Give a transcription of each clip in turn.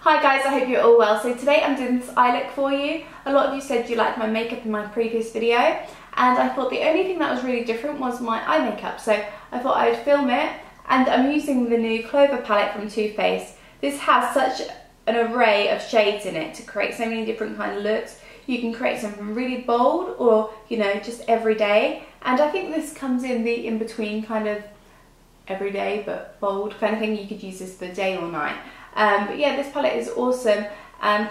Hi guys, I hope you're all well. So today I'm doing this eye look for you. A lot of you said you liked my makeup in my previous video, and I thought the only thing that was really different was my eye makeup. So I thought I would film it, and I'm using the new Clover palette from Too Faced. This has such an array of shades in it to create so many different kind of looks. You can create something really bold or, you know, just everyday. And I think this comes in the in-between kind of everyday but bold kind of thing. You could use this for day or night. But yeah, this palette is awesome.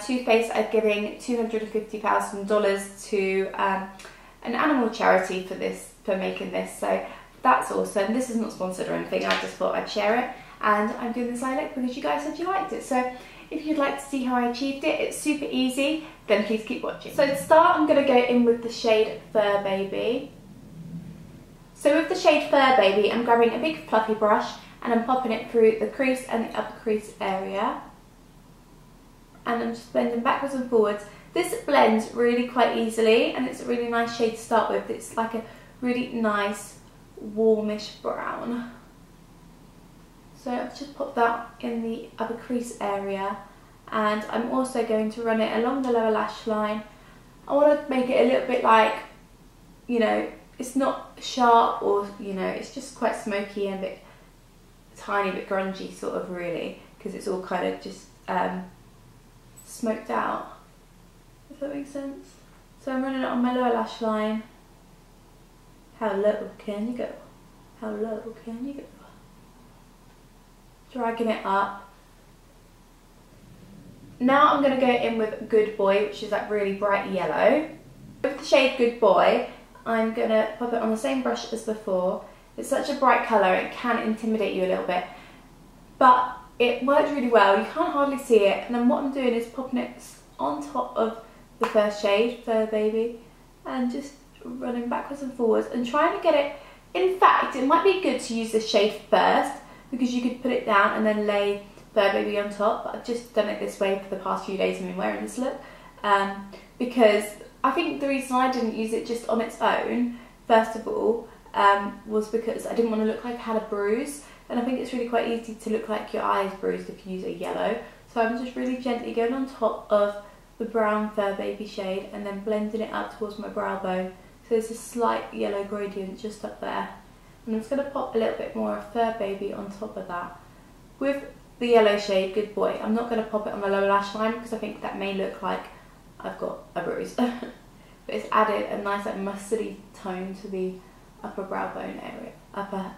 Too Faced are giving $250,000 to an animal charity for making this, so that's awesome. This is not sponsored or anything, I just thought I'd share it. And I'm doing this eye look because you guys said you liked it. So if you'd like to see how I achieved it, it's super easy, then please keep watching. So to start, I'm going to go in with the shade Fur Baby. So with the shade Fur Baby, I'm grabbing a big fluffy brush and I'm popping it through the crease and the upper crease area. And I'm just blending backwards and forwards. This blends really quite easily, and it's a really nice shade to start with. It's like a really nice warmish brown. So I've just popped that in the upper crease area, and I'm also going to run it along the lower lash line. I want to make it a little bit like, you know, it's not sharp or, you know, it's just quite smoky and a bit tiny bit grungy sort of, really, because it's all kind of just smoked out, if that makes sense. So I'm running it on my lower lash line. How low can you go? How low can you go? Dragging it up. Now I'm going to go in with Good Boy, which is that really bright yellow. With the shade Good Boy, I'm going to pop it on the same brush as before. It's such a bright colour, it can intimidate you a little bit, but it works really well. You can't hardly see it, and then what I'm doing is popping it on top of the first shade, Fur Baby, and just running backwards and forwards and trying to get it. In fact, it might be good to use this shade first, because you could put it down and then lay Fur Baby on top, but I've just done it this way for the past few days I've been wearing this look, because I think the reason I didn't use it just on its own, first of all, was because I didn't want to look like I had a bruise, and I think it's really quite easy to look like your eye is bruised if you use a yellow. So I'm just really gently going on top of the brown Fur Baby shade and then blending it up towards my brow bone. So there's a slight yellow gradient just up there. And I'm just going to pop a little bit more of Fur Baby on top of that. With the yellow shade Good Boy, I'm not going to pop it on the lower lash line because I think that may look like I've got a bruise. But it's added a nice like mustardy tone to the upper brow bone area, upper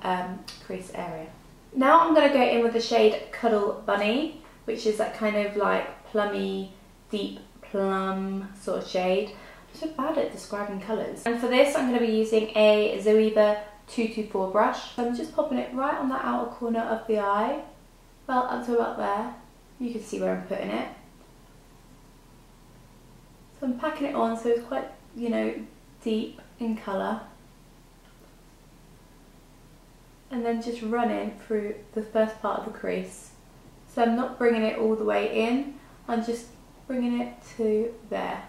crease area. Now I'm going to go in with the shade Cuddle Bunny, which is that kind of like plummy, deep plum sort of shade. I'm so bad at describing colours. And for this I'm going to be using a Zoeva 224 brush. So I'm just popping it right on that outer corner of the eye, well up to about there. You can see where I'm putting it. So I'm packing it on so it's quite, you know, deep in colour. And then just running through the first part of the crease. So I'm not bringing it all the way in, I'm just bringing it to there.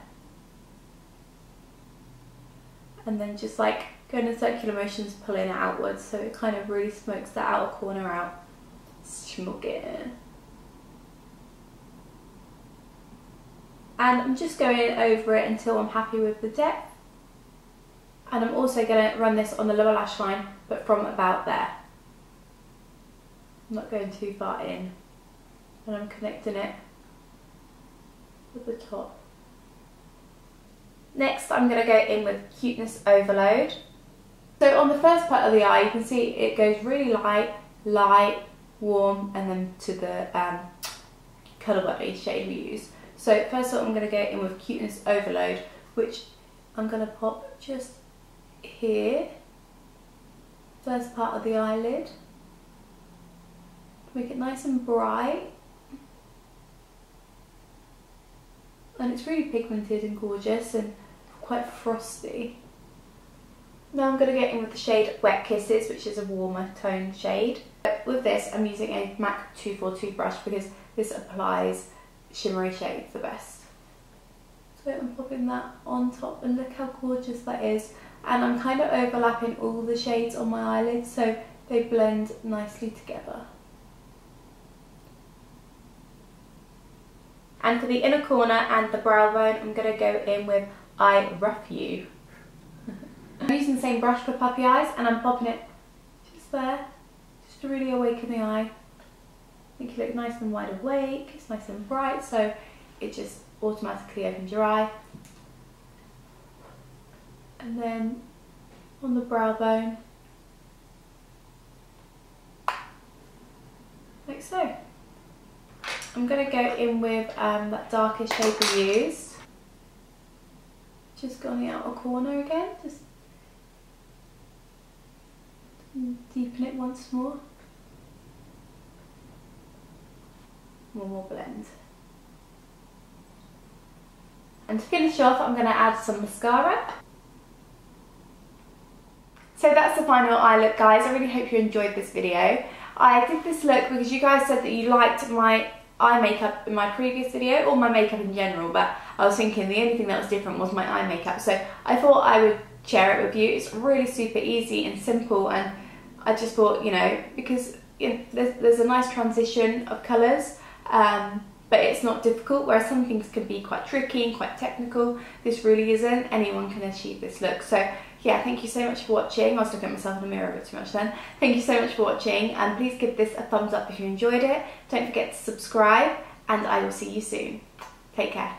And then just like going in circular motions, pulling it outwards, so it kind of really smokes that outer corner out. Smoke it. And I'm just going over it until I'm happy with the depth. And I'm also going to run this on the lower lash line, but from about there. I'm not going too far in. And I'm connecting it with the top. Next, I'm going to go in with Cuteness Overload. So on the first part of the eye, you can see it goes really light, light, warm, and then to the Cuddle Bunny shade we use. So first of all, I'm going to go in with Cuteness Overload, which I'm going to pop just here, first part of the eyelid, make it nice and bright, and it's really pigmented and gorgeous and quite frosty. Now I'm going to get in with the shade Wet Kisses, which is a warmer tone shade. With this I'm using a MAC 242 brush because this applies shimmery shades the best. So I'm popping that on top, and look how gorgeous that is. And I'm kind of overlapping all the shades on my eyelids so they blend nicely together. And for the inner corner and the brow bone, I'm going to go in with I Rough You. I'm using the same brush for puppy eyes, and I'm popping it just there, just to really awaken the eye. Make you look nice and wide awake, it's nice and bright, so it just automatically opens your eye. And then on the brow bone, like so. I'm going to go in with that darkest shade we used. Just go on the outer corner again, just deepen it once more. One more blend. And to finish off, I'm going to add some mascara. So that's the final eye look, guys. I really hope you enjoyed this video. I did this look because you guys said that you liked my eye makeup in my previous video, or my makeup in general, but I was thinking the only thing that was different was my eye makeup, so I thought I would share it with you. It's really super easy and simple, and I just thought, you know, because there's a nice transition of colours, but it's not difficult, whereas some things can be quite tricky and quite technical. This really isn't. Anyone can achieve this look. So yeah, thank you so much for watching. I was looking at myself in the mirror a bit too much then. Thank you so much for watching, and please give this a thumbs up if you enjoyed it. Don't forget to subscribe, and I will see you soon. Take care.